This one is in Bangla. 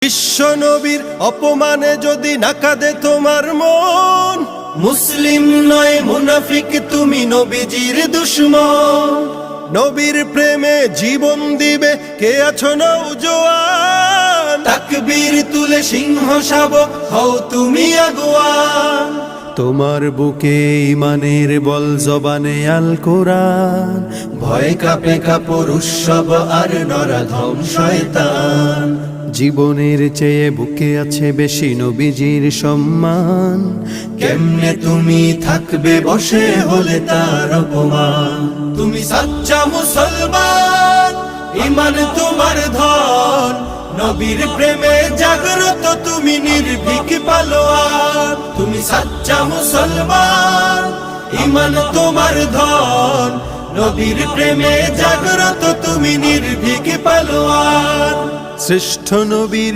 বিশ্ব নবীর অপমানে যদি না কাঁদে তোমার মন, মুসলিম নয় মুনাফিক তুমি নবীজির দুশমন। নবীর প্রেমে জীবন দিবে কে আছো নওজোয়ান, তাকবীর তুলে সিংহ শাবক হও তুমি আগুয়ান। তোমার বুকে ইমানের বল জবানে আল কোরআন, ভয় কাঁপে কাপড় উৎসব আর নরাধম শয়তান। জীবনের চেয়ে বুকে আছে বেশি নবীজির সম্মান, কেমনে তুমি থাকবে বসে হলে তার অপমান। তুমি সাচ্চা মুসলমান, ইমান তোমার ধন, নবীর প্রেমে জাগ্রত তুমি নির্ভীক পালোয়ান। তুমি সাচ্চা মুসলমান, ইমান তোমার ধন, নবীর প্রেমে জাগ্রত তুমি নির্ভীক পালোয়ান। শ্রেষ্ঠ নবীর